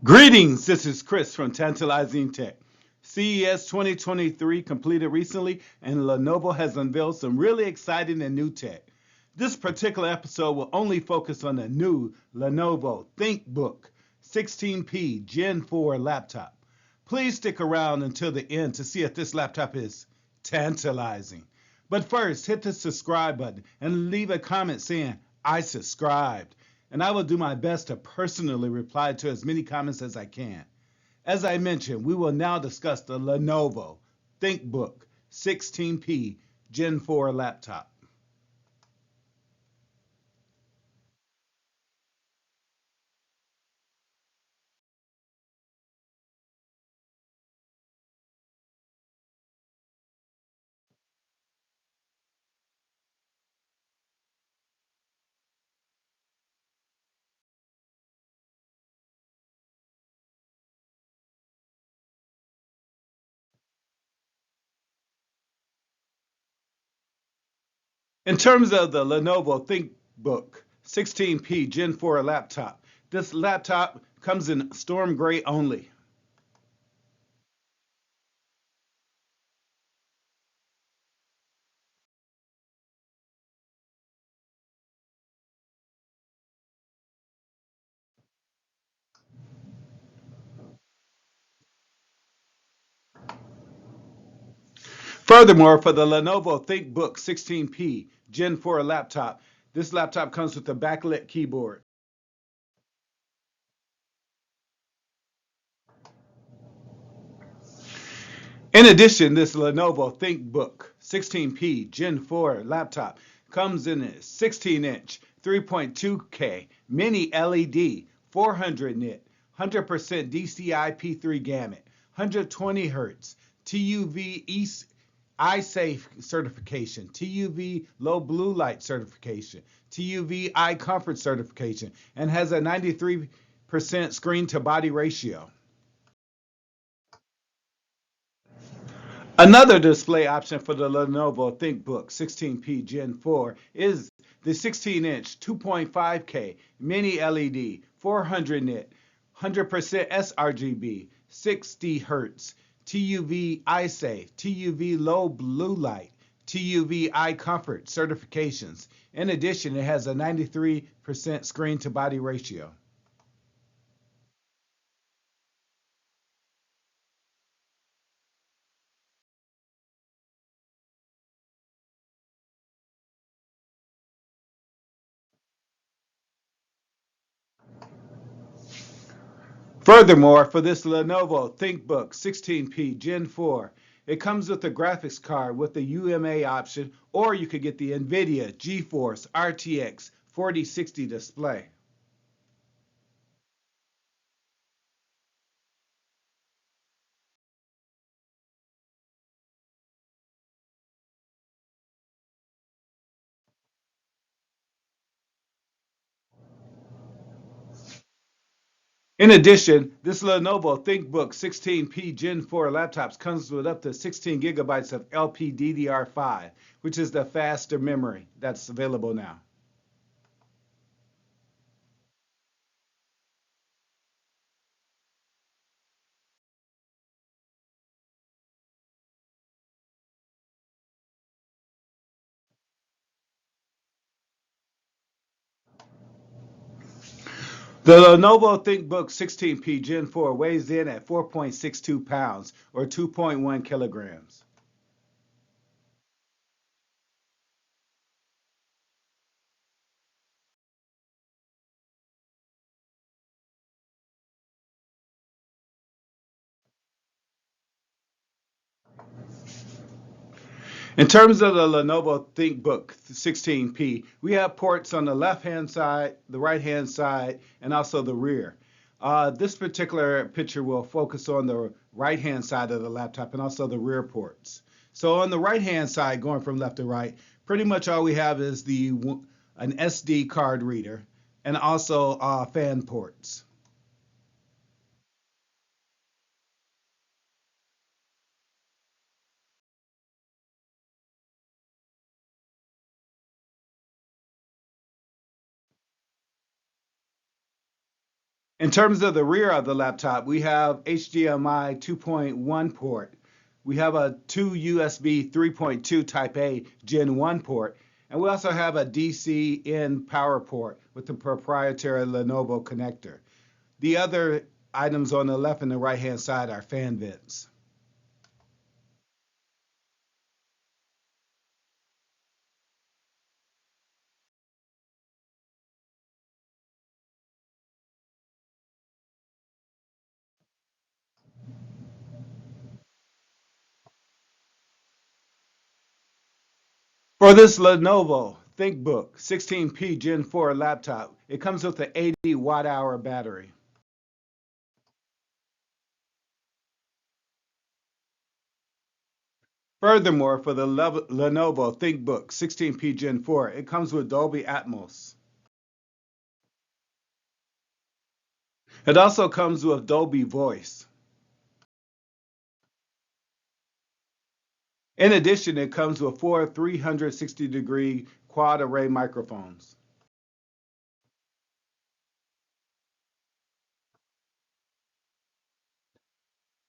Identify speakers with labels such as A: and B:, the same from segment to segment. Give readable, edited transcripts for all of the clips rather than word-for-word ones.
A: Greetings, this is Chris from Tantalizing Tech. CES 2023 completed recently, and Lenovo has unveiled some really exciting and new tech. This particular episode will only focus on the new Lenovo ThinkBook 16P Gen 4 laptop. Please stick around until the end to see if this laptop is tantalizing. But first, hit the subscribe button and leave a comment saying, I subscribed, and I will do my best to personally reply to as many comments as I can. As I mentioned, we will now discuss the Lenovo ThinkBook 16P Gen 4 laptop. In terms of the Lenovo ThinkBook 16P Gen 4 laptop, this laptop comes in storm gray only. Furthermore, for the Lenovo ThinkBook 16P Gen 4 laptop, this laptop comes with a backlit keyboard. In addition, this Lenovo ThinkBook 16P Gen 4 laptop comes in a 16-inch 3.2K mini LED 400 nit 100% DCI-P3 gamut 120 Hz TUV eye-safe certification, TUV low blue light certification, TUV eye comfort certification, and has a 93% screen to body ratio. Another display option for the Lenovo ThinkBook 16P Gen 4 is the 16-inch 2.5K mini LED 400 nit 100% sRGB 60 Hz TUV eye-safe TUV low blue light TUV eye comfort certifications. In addition, it has a 93% screen to body ratio. Furthermore, for this Lenovo ThinkBook 16P Gen 4, it comes with a graphics card with the UMA option, or you could get the NVIDIA GeForce RTX 4060 display. In addition, this Lenovo ThinkBook 16P Gen 4 laptops comes with up to 16 gigabytes of LPDDR5, which is the faster memory that's available now. The Lenovo ThinkBook 16P Gen 4 weighs in at 4.62 pounds or 2.1 kilograms. In terms of the Lenovo ThinkBook 16P, we have ports on the left-hand side, the right-hand side, and also the rear. This particular picture will focus on the right-hand side of the laptop and also the rear ports. So on the right-hand side, going from left to right, pretty much all we have is an SD card reader and also fan ports. In terms of the rear of the laptop, we have HDMI 2.1 port. We have a 2 USB 3.2 Type A Gen 1 port, and we also have a DC in power port with the proprietary Lenovo connector. The other items on the left and the right-hand side are fan vents. For this Lenovo ThinkBook 16P Gen 4 laptop, it comes with an 80 watt-hour battery. Furthermore, for the Lenovo ThinkBook 16P Gen 4, it comes with Dolby Atmos. It also comes with Dolby Voice. In addition, it comes with 4 360-degree quad array microphones.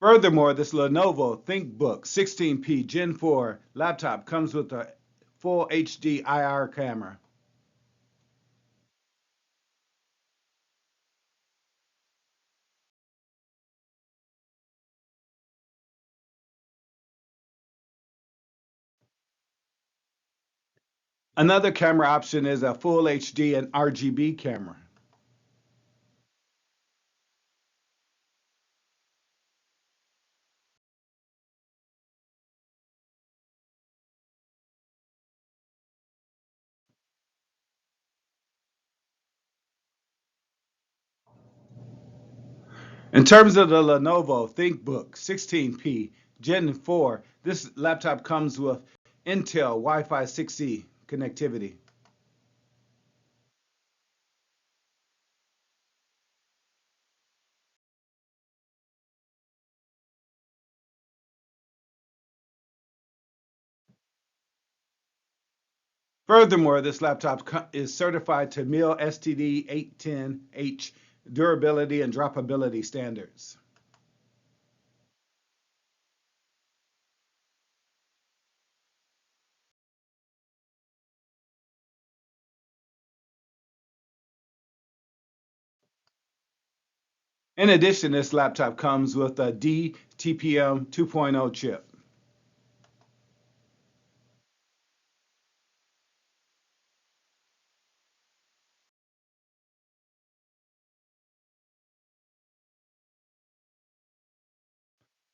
A: Furthermore, this Lenovo ThinkBook 16P Gen 4 laptop comes with a full HD IR camera. Another camera option is a full HD and RGB camera. In terms of the Lenovo ThinkBook 16P Gen 4, this laptop comes with Intel Wi-Fi 6E connectivity. Furthermore, this laptop is certified to MIL STD 810H durability and droppability standards. In addition, this laptop comes with a DTPM 2.0 chip.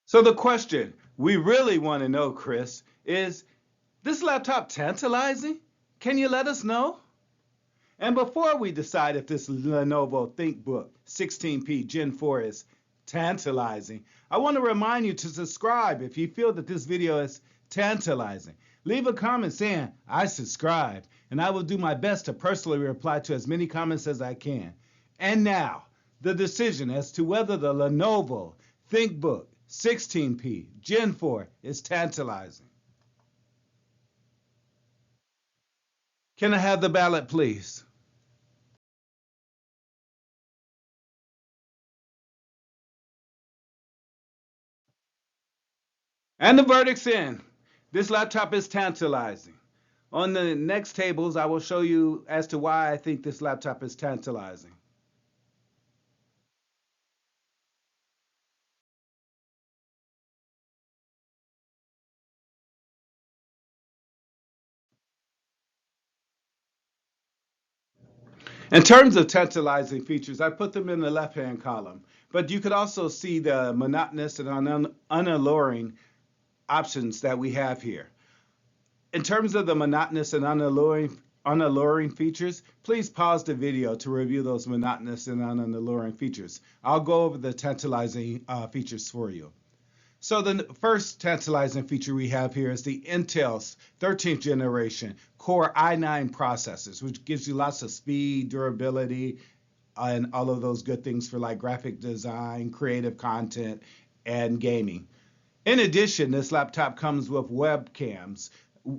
A: So the question we really want to know, Chris, is this laptop tantalizing? Can you let us know? And before we decide if this Lenovo ThinkBook 16P Gen 4 is tantalizing, I want to remind you to subscribe if you feel that this video is tantalizing. Leave a comment saying, I subscribe, and I will do my best to personally reply to as many comments as I can. And now, the decision as to whether the Lenovo ThinkBook 16P Gen 4 is tantalizing. Can I have the ballot, please? And the verdict's in. This laptop is tantalizing. On the next tables, I will show you as to why I think this laptop is tantalizing. In terms of tantalizing features, I put them in the left-hand column, but you could also see the monotonous and unalluring options that we have here. In terms of the monotonous and unalluring features, please pause the video to review those monotonous and unalluring features. I'll go over the tantalizing features for you. So the first tantalizing feature we have here is the Intel's 13th generation Core i9 processors, which gives you lots of speed, durability, and all of those good things for like graphic design, creative content, and gaming. In addition, this laptop comes with webcams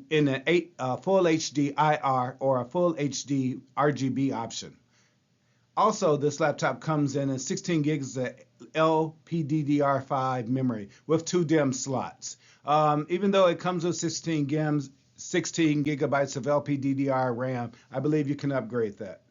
A: in a full HD IR or a full HD RGB option. Also, this laptop comes in 16 gigs of LPDDR5 memory with 2 DIMM slots. Even though it comes with 16 gigabytes of LPDDR RAM, I believe you can upgrade that.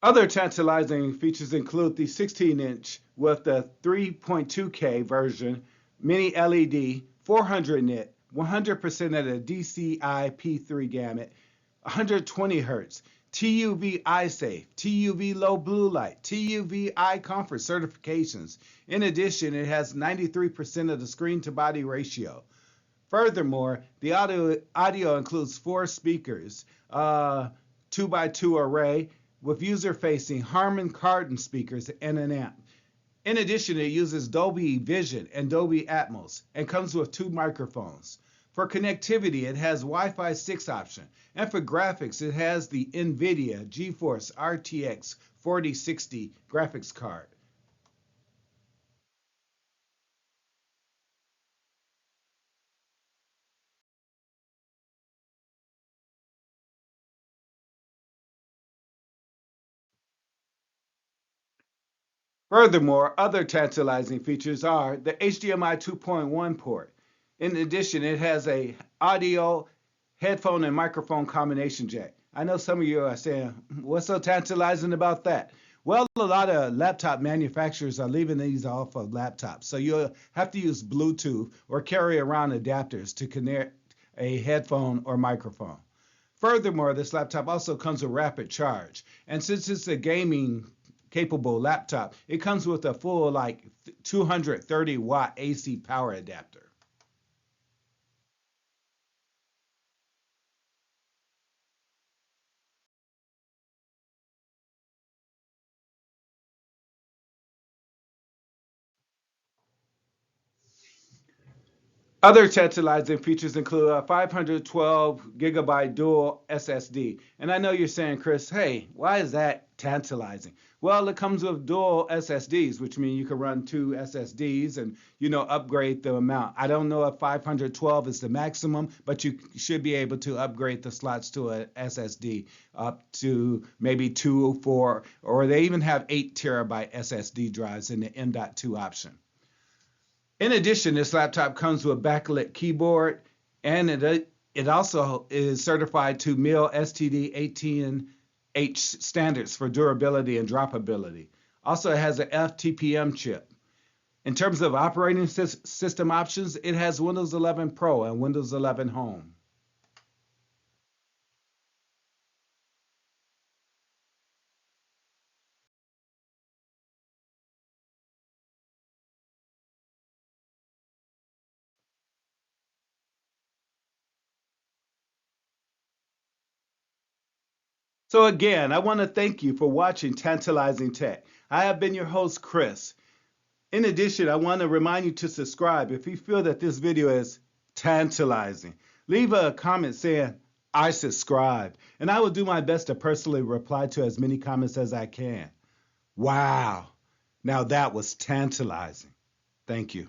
A: Other tantalizing features include the 16-inch with the 3.2K version, mini LED, 400 nit, 100% of the DCI P3 gamut, 120 Hz, TUV eye safe, TUV low blue light, TUV eye comfort certifications. In addition, it has 93% of the screen to body ratio. Furthermore, the audio includes 4 speakers, 2x2 array with user-facing Harman Kardon speakers and an amp. In addition, it uses Dolby Vision and Dolby Atmos and comes with 2 microphones. For connectivity, it has Wi-Fi 6 option, and for graphics, it has the NVIDIA GeForce RTX 4060 graphics card. Furthermore, other tantalizing features are the HDMI 2.1 port. In addition, it has a audio, headphone, and microphone combination jack. I know some of you are saying, what's so tantalizing about that? Well, a lot of laptop manufacturers are leaving these off of laptops, so you'll have to use Bluetooth or carry around adapters to connect a headphone or microphone. Furthermore, this laptop also comes with rapid charge, and since it's a gaming capable laptop, it comes with a full 230 watt AC power adapter. Other tantalizing features include a 512 gigabyte dual SSD. And I know you're saying, Chris, hey, why is that tantalizing? Well, it comes with dual SSDs, which means you can run 2 SSDs and upgrade the amount. I don't know if 512 is the maximum, but you should be able to upgrade the slots to a SSD up to maybe 2, 4, or they even have 8 terabyte SSD drives in the M.2 option. In addition, this laptop comes with Backlit Keyboard, and it also is certified to MIL STD 18H standards for durability and droppability. Also, it has an FTPM chip. In terms of operating system options, it has Windows 11 Pro and Windows 11 Home. So again, I want to thank you for watching Tantalizing Tech. I have been your host, Chris. In addition, I want to remind you to subscribe if you feel that this video is tantalizing. Leave a comment saying, I subscribe, and I will do my best to personally reply to as many comments as I can. Wow, now that was tantalizing. Thank you.